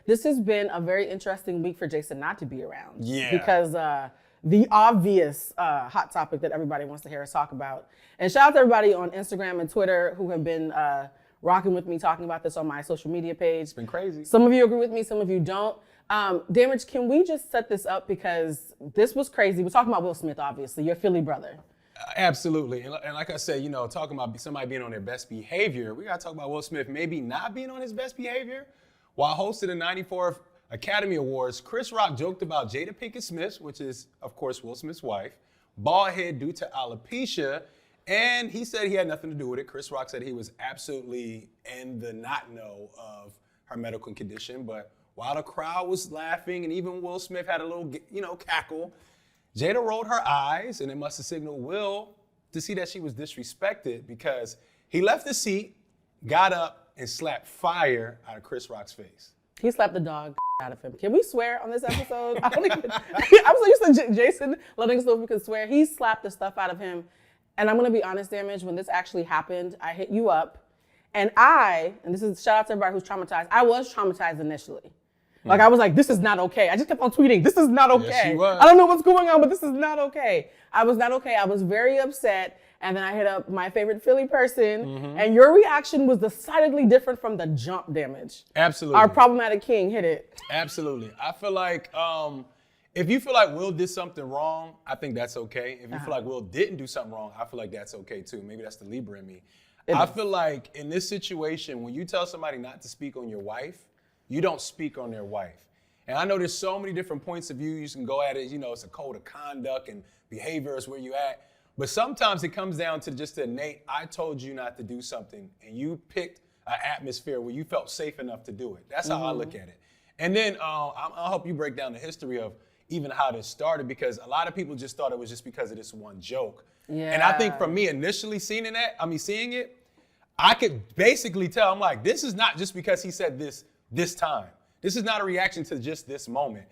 this has been a very interesting week for Jason not to be around. Yeah. Because the obvious hot topic that everybody wants to hear us talk about. And shout out to everybody on Instagram and Twitter who have been rocking with me, talking about this on my social media page. It's been crazy. Some of you agree with me, some of you don't. Damage, can we just set this up? Because this was crazy. We're talking about Will Smith, obviously, your Philly brother. Absolutely. And like I said, talking about somebody being on their best behavior, we got to talk about Will Smith maybe not being on his best behavior. While hosting the 94th Academy Awards, Chris Rock joked about Jada Pinkett Smith, which is, of course, Will Smith's wife, bald head due to alopecia, and he said he had nothing to do with it. Chris Rock said he was absolutely in the not know of her medical condition, but while the crowd was laughing and even Will Smith had a little, cackle, Jada rolled her eyes, and it must have signaled Will to see that she was disrespected because he left the seat, got up, and slapped fire out of Chris Rock's face. He slapped the dog out of him. Can we swear on this episode? I'm so used to Jason letting us know if we could swear. He slapped the stuff out of him. And I'm going to be honest, Damage, when this actually happened, I hit you up. And this is shout out to everybody who's traumatized, I was traumatized initially. Like, I was like, this is not okay. I just kept on tweeting, this is not okay. Yes, she was. I don't know what's going on, but this is not okay. I was not okay. I was very upset. And then I hit up my favorite Philly person. And your reaction was decidedly different from the jump, Damage. Absolutely. Our problematic king hit it. Absolutely. I feel like if you feel like Will did something wrong, I think that's okay. If you feel like Will didn't do something wrong, I feel like that's okay too. Maybe that's the Libra in me. I feel like in this situation, when you tell somebody not to speak on your wife, you don't speak on their wife. And I know there's so many different points of view you can go at it. It's a code of conduct and behavior is where you at. But sometimes it comes down to just the innate, I told you not to do something, and you picked an atmosphere where you felt safe enough to do it. That's how I look at it. And then I'll help you break down the history of even how this started, because a lot of people just thought it was just because of this one joke. Yeah. And I think for me initially seeing it, I could basically tell, I'm like, this is not just because he said this time. This is not a reaction to just this moment.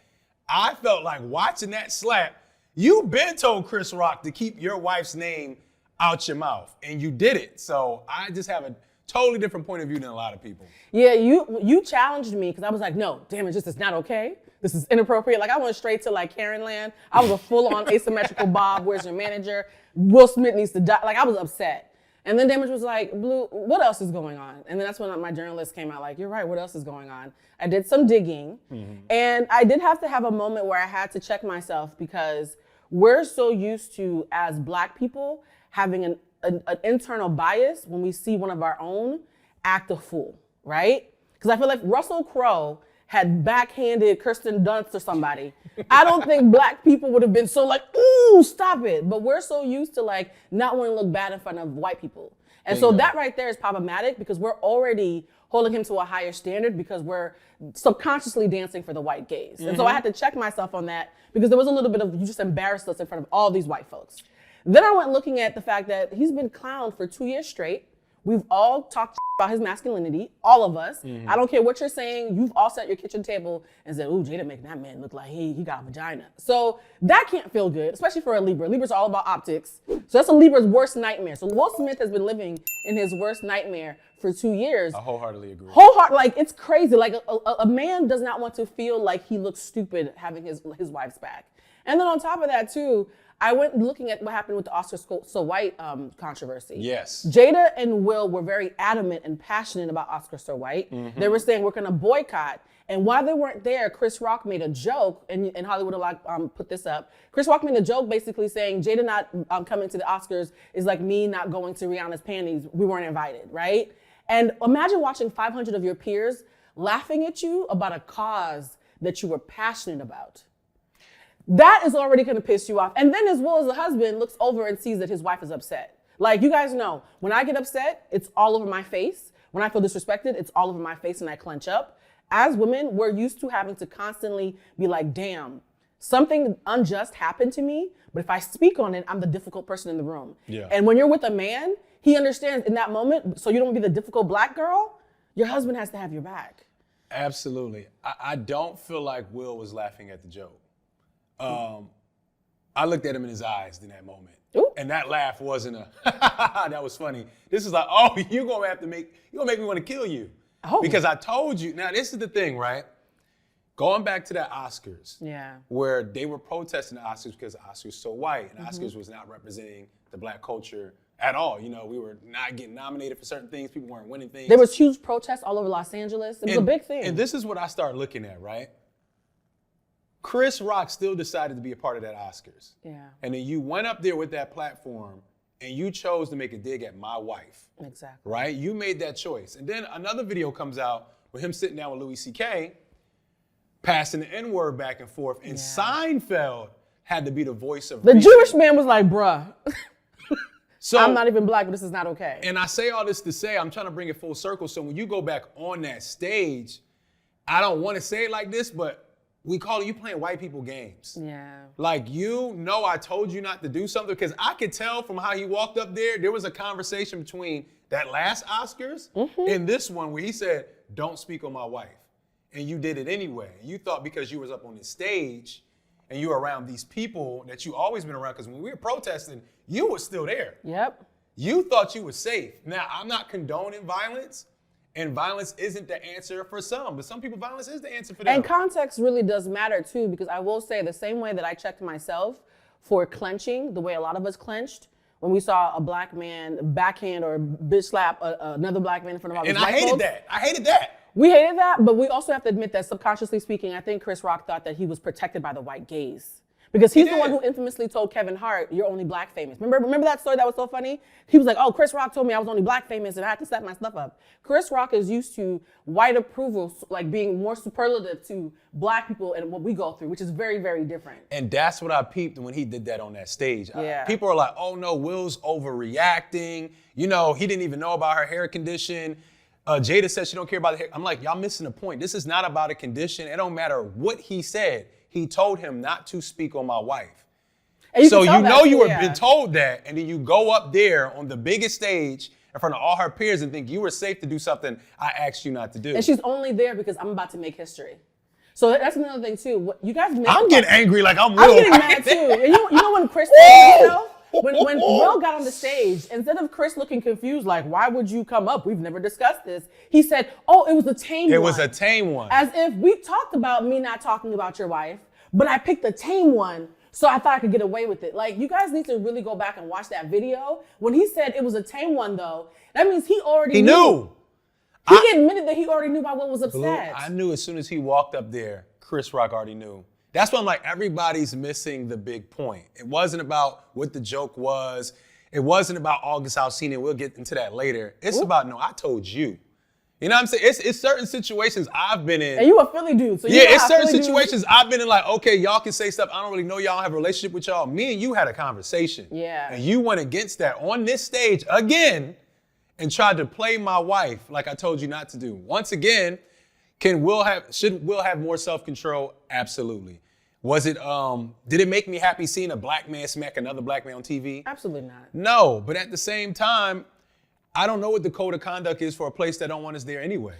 I felt like watching that slap, you been told Chris Rock to keep your wife's name out your mouth, and you did it. So I just have a totally different point of view than a lot of people. Yeah, you challenged me because I was like, no, Damage, this is not okay. This is inappropriate. Like, I went straight to like Karen land. I was a full-on asymmetrical Bob, where's your manager? Will Smith needs to die. Like, I was upset. And then Damage was like, Blue, what else is going on? And then that's when my journalist came out like, you're right, what else is going on? I did some digging. And I did have to have a moment where I had to check myself, because we're so used to, as Black people, having an internal bias when we see one of our own act a fool, right? Because I feel like Russell Crowe had backhanded Kirsten Dunst or somebody. I don't think Black people would have been so like, ooh, stop it. But we're so used to like not wanting to look bad in front of white people. And so that right there is problematic, because we're already holding him to a higher standard because we're subconsciously dancing for the white gaze. And so I had to check myself on that, because there was a little bit of, you just embarrassed us in front of all these white folks. Then I went looking at the fact that he's been clowned for 2 years straight. We've all talked about his masculinity, all of us. I don't care what you're saying. You've all sat at your kitchen table and said, ooh, Jada making that man look like he got a vagina. So that can't feel good, especially for a Libra. Libras are all about optics. So that's a Libra's worst nightmare. So Will Smith has been living in his worst nightmare for 2 years. I wholeheartedly agree. Like, it's crazy. Like, a man does not want to feel like he looks stupid having his wife's back. And then on top of that, too, I went looking at what happened with the Oscar So White controversy. Yes. Jada and Will were very adamant and passionate about Oscar So White. They were saying, we're going to boycott. And while they weren't there, Chris Rock made a joke, and Hollywood put this up. Chris Rock made a joke basically saying, Jada not coming to the Oscars is like me not going to Rihanna's panties. We weren't invited, right? And imagine watching 500 of your peers laughing at you about a cause that you were passionate about. That is already going to piss you off. And then as well as the husband looks over and sees that his wife is upset. Like, you guys know, when I get upset, it's all over my face. When I feel disrespected, it's all over my face and I clench up. As women, we're used to having to constantly be like, damn, something unjust happened to me, but if I speak on it, I'm the difficult person in the room. Yeah. And when you're with a man, he understands in that moment, so you don't be the difficult Black girl, your husband has to have your back. Absolutely. I don't feel like Will was laughing at the joke. I looked at him in his eyes in that moment. Ooh. And that laugh wasn't that was funny. This is like, oh, you're gonna make me want to kill you. Oh. Because I told you. Now, this is the thing, right? going back to that Oscars, Yeah. where they were protesting the Oscars because the Oscars so white, and Oscars was not representing the black culture at all. You know, we were not getting nominated for certain things. People weren't winning things. There was huge protests all over Los Angeles. It was a big thing. And this is what I started looking at, right? Chris Rock still decided to be a part of that Oscars. Yeah. And then you went up there with that platform and you chose to make a dig at my wife. Exactly. Right? You made that choice. And then another video comes out with him sitting down with Louis C.K., passing the N-word back and forth. And Seinfeld had to be the voice of The reason. Jewish man was like, bruh, So, I'm not even black, but this is not okay. And I say all this to say, I'm trying to bring it full circle. So when you go back on that stage, I don't want to say it like this, but we call it you playing white people games. Yeah. Like, you know, I told you not to do something, because I could tell from how he walked up there was a conversation between that last Oscars and this one where he said, don't speak on my wife. And you did it anyway. You thought because you was up on the stage and you were around these people that you always been around, because when we were protesting, you were still there. Yep. You thought you were safe. Now, I'm not condoning violence, and violence isn't the answer for some, but some people, violence is the answer for them. And context really does matter too, because I will say the same way that I checked myself for clenching, the way a lot of us clenched when we saw a black man backhand or bitch slap another black man in front of all these And white I hated folks. that. I hated that. We hated that, but we also have to admit that subconsciously speaking, I think Chris Rock thought that he was protected by the white gaze. Because he's the one who infamously told Kevin Hart, you're only black famous. Remember that story that was so funny? He was like, oh, Chris Rock told me I was only black famous and I had to set my stuff up. Chris Rock is used to white approval, like being more superlative to black people and what we go through, which is very, very different. And that's what I peeped when he did that on that stage. Yeah. People are like, oh no, Will's overreacting. You know, he didn't even know about her hair condition. Jada said she don't care about the hair. I'm like, y'all missing the point. This is not about a condition. It don't matter what he said. He told him not to speak on my wife. So you know you were been told that, and then you go up there on the biggest stage in front of all her peers and think you were safe to do something I asked you not to do. And she's only there because I'm about to make history. So that's another thing too. What you guys make I'm getting angry like I'm Will. I'm getting mad too. And you know when Chris told himself? When Will got on the stage, instead of Chris looking confused, like, why would you come up? We've never discussed this. He said, oh, it was a tame one. It was a tame one. As if we talked about me not talking about your wife, but I picked a tame one, so I thought I could get away with it. Like, you guys need to really go back and watch that video. When he said it was a tame one, though, that means he already knew. He admitted that he already knew why Will was upset. I knew as soon as he walked up there, Chris Rock already knew. That's why I'm like, everybody's missing the big point. It wasn't about what the joke was. It wasn't about August Alsina. We'll get into that later. It's about, no, I told you. You know what I'm saying? It's certain situations I've been in. And you a Philly dude, so you know it's certain Philly situations I've been in, like, okay, y'all can say stuff. I don't really know y'all, have a relationship with y'all. Me and you had a conversation. Yeah. And you went against that on this stage again and tried to play my wife like I told you not to do. Once again, should Will have more self-control? Absolutely. Was it, did it make me happy seeing a black man smack another black man on TV? Absolutely not. No, but at the same time, I don't know what the code of conduct is for a place that don't want us there anyway.